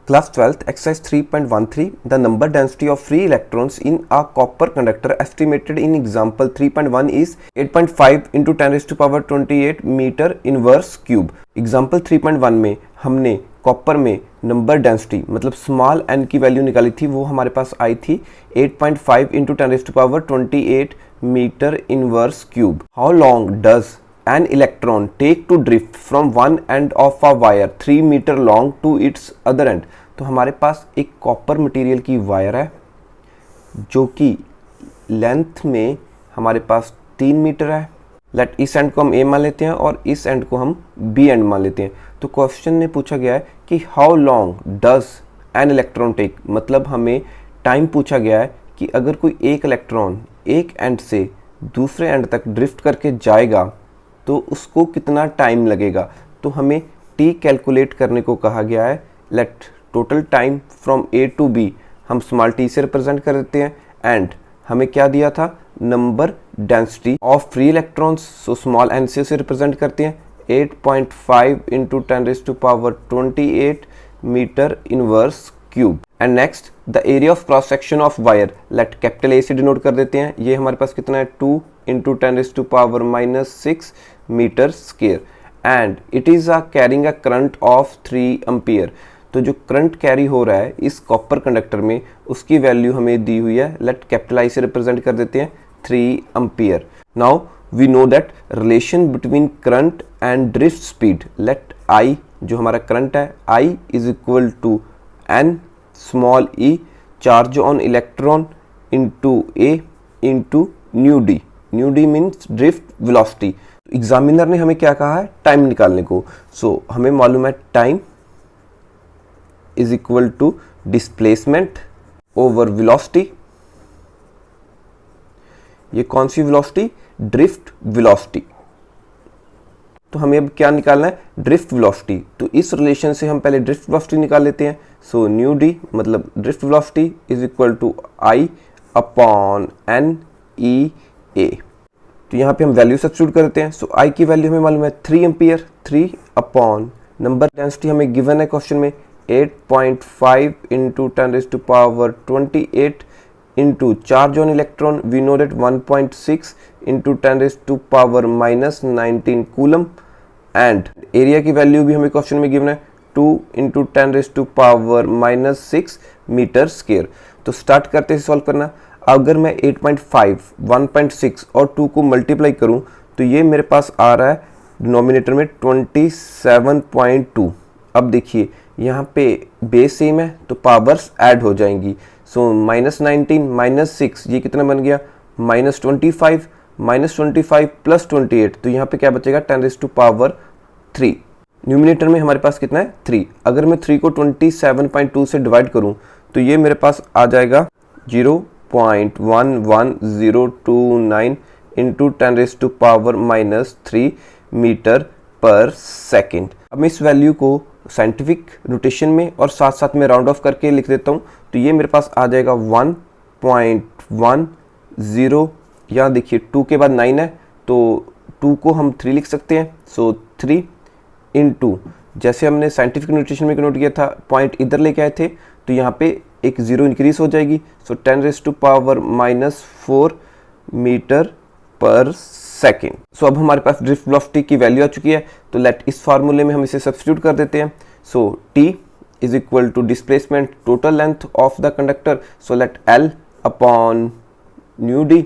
Class 12th, exercise 3.13. The number density of free electrons in a copper conductor estimated in example 3.1 is 8.5 into 10 raised to power 28 meter inverse cube. Example 3.1 में हमने copper में number density मतलब small n की value निकाली थी, वो हमारे पास आई थी 8.5 into 10 raised to power 28 meter inverse cube. How long does an electron take to drift from one end of a wire 3 meter long to its other end। तो हमारे पास एक कॉपर मटेरियल की वायर है जो कि लेंथ में हमारे पास 3 metre है। लेट इस एंड को हम ए मान लेते हैं और इस एंड को हम बी एंड मान लेते हैं। तो क्वेश्चन में पूछा गया है कि how long does an electron take, मतलब हमें टाइम पूछा गया है कि अगर कोई एक इलेक्ट्रॉन एक एंड से दूसरे एंड तक ड्रिफ्ट करके जाएगा तो उसको कितना टाइम लगेगा। तो हमें t कैलकुलेट करने को कहा गया है। Let total time from A to B हम स्मॉल t से रिप्रेजेंट कर देते हैं एंड हमें क्या दिया था, number density of free electrons, so small n से उसे रिप्रेजेंट करते हैं 8.5 into 10 raised to power 28 meter inverse cube. And next the area of cross section of wire, let capital A से डिनोट कर देते हैं। ये हमारे पास कितना है 2 into 10 raised to power -6 meter square and it is carrying a current of 3 ampere. तो जो करंट कैरी हो रहा है इस कॉपर कंडक्टर में उसकी वैल्यू हमें दी हुई है। लेट कैपिटल आई से रिप्रेजेंट कर देते हैं 3 ampere. Now we know that relation between current and drift speed. Let I जो हमारा करंट है I is equal to n small e charge on electron into A into nu d. Nu d means drift velocity. Examiner ने हमें क्या कहा है, time निकालने को। सो हमें मालूम है time is equal to displacement over velocity. ये कौन सी वेलोसिटी, ड्रिफ्ट वेलोसिटी। तो हमें अब क्या निकालना है, ड्रिफ्ट वेलोसिटी। तो इस रिलेशन से हम पहले ड्रिफ्ट वेलोसिटी निकाल लेते हैं। सो न्यू डी मतलब drift velocity is equal to I upon n e A. तो यहाँ पे हम वैल्यू सब्स्टिट्यूट करते हैं। सो आई की वैल्यू हमें मालूम है 3 एम्पियर, 3 अपॉन नंबर डेंसिटी हमें गिवन है क्वेश्चन में 8.5 into 10 raised to power 28 into charge on electron we know that 1.6 into 10 raised to power -19 coulomb and area की वैल्यू भी हमें क्वेश्चन में गिवन है 2 into 10 raised to power -6 meter square. तो start करते हैं सॉल्व करना। अगर मैं 8.5, 1.6 और 2 को मल्टीप्लाई करूं तो ये मेरे पास आ रहा है डिनोमिनेटर में 27.2। अब देखिए यहाँ पे बेस सेम है तो पावर्स ऐड हो जाएंगी। सो -19 -6 ये कितना बन गया -25, -25 प्लस 28 तो यहाँ पे क्या बचेगा 10 raised to power 3। न्यूमिनेटर में हमारे पास कितना है 3। अगर मैं 3 को 27.2 से डिवाइड करूँ तो ये मेरे पास आ जाएगा 0.11029 into 10 raised to power -3 meter पर सेकेंड। अब इस वैल्यू को साइंटिफिक नोटेशन में और साथ साथ में राउंड ऑफ करके लिख देता हूँ। तो ये मेरे पास आ जाएगा 1.10। यहाँ देखिए 2 के बाद 9 है तो 2 को हम 3 लिख सकते हैं। सो 3 इंटू जैसे हमने साइंटिफिक नोटेशन में नोट किया था पॉइंट इधर लेके आए थे तो यहाँ पे एक 0 इंक्रीज हो जाएगी। सो 10 raised to power -4 मीटर पर सेकेंड। सो अब हमारे पास ड्रिफ्ट वेलोसिटी की वैल्यू आ चुकी है। तो लेट इस फार्मूले में हम इसे सब्स्टिट्यूट कर देते हैं। So t is equal to displacement total length of the conductor. So let l upon new d.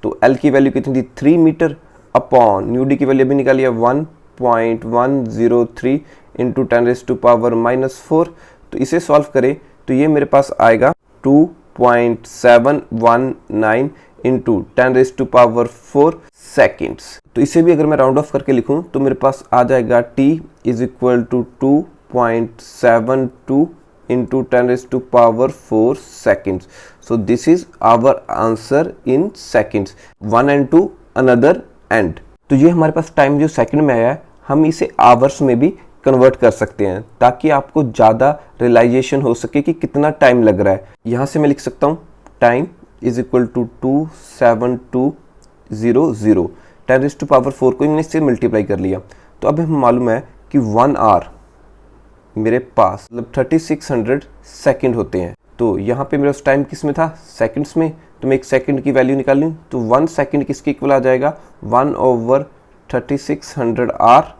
तो l की वैल्यू कितनी थी 3 मीटर अपॉन न्यू डी की वैल्यू भी निकाली है 1.103 इंटू 10 raised to power -4। तो इसे सॉल्व करें तो ये मेरे पास आएगा 2.719 into 10 raised to power 4 seconds. तो इसे भी अगर मैं राउंड ऑफ करके लिखूं तो मेरे पास आ जाएगा t is equal to 2.72 into 10 raised to power 4 seconds। So this is our answer in seconds, one end to another end। तो ये हमारे पास टाइम जो सेकंड में आया है हम इसे आवर्स में भी कन्वर्ट कर सकते हैं ताकि आपको ज़्यादा रियलाइजेशन हो सके कि कितना टाइम लग रहा है। यहाँ से मैं लिख सकता हूँ time is equal to 27200। 10 raised to power 4 को हमने इससे मल्टीप्लाई कर लिया। तो अब हमें मालूम है कि 1 आवर मेरे पास मतलब 3600 सेकंड होते हैं। तो यहाँ पे मेरा टाइम किस में था, सेकंड्स में। तो मैं एक सेकंड की वैल्यू निकाल लूँ तो 1 सेकंड किसके इक्वल आ जाएगा, 1/3600 r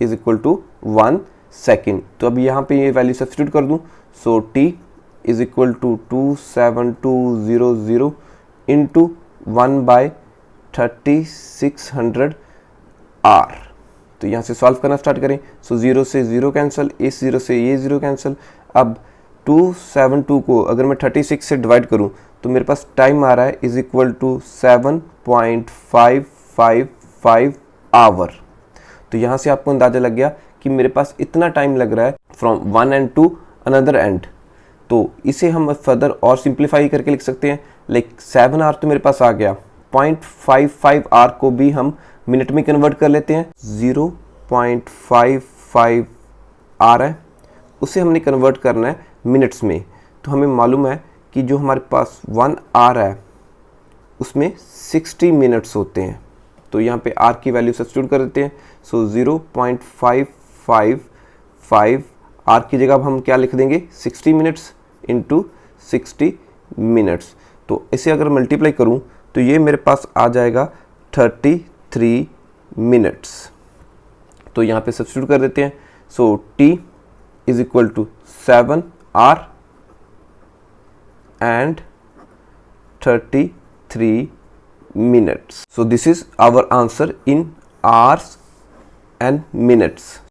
is equal to 1 second. तो अब यहाँ पे ये वैल्यू सब्स्टिट्यूट कर दूँ, so t is equal to 27200 into 1/3600 r. तो यहाँ से सॉल्व करना स्टार्ट करें। सो 0 से 0 कैंसिल, इस 0 से ये 0 कैंसिल। अब 272 को अगर मैं 36 से डिवाइड करूँ तो मेरे पास टाइम आ रहा है इज इक्वल टू 7.555 आवर। तो यहाँ से आपको अंदाज़ा लग गया कि मेरे पास इतना टाइम लग रहा है from one end to another end. तो इसे हम फर्दर और सिंप्लीफाई करके लिख सकते हैं, लाइक 7 आवर तो मेरे पास आ गया, 0.55 आवर को भी हम मिनट में कन्वर्ट कर लेते हैं। 0.55 आवर है, उसे हमने कन्वर्ट करना है मिनट्स में। तो हमें मालूम है कि जो हमारे पास 1 आवर है उसमें 60 मिनट्स होते हैं। तो यहाँ पे आर की वैल्यू सब्स्टिट्यूट कर देते हैं। सो 0.555 आर की जगह अब हम क्या लिख देंगे, 60 मिनट्स इंटू 60 मिनट्स। तो इसे अगर मल्टीप्लाई करूँ तो ये मेरे पास आ जाएगा 33 मिनट्स। तो यहाँ पे सब्स्टिट्यूट कर देते हैं। So t is equal to 7 hour and 33 minutes. So this is our answer in hours and minutes.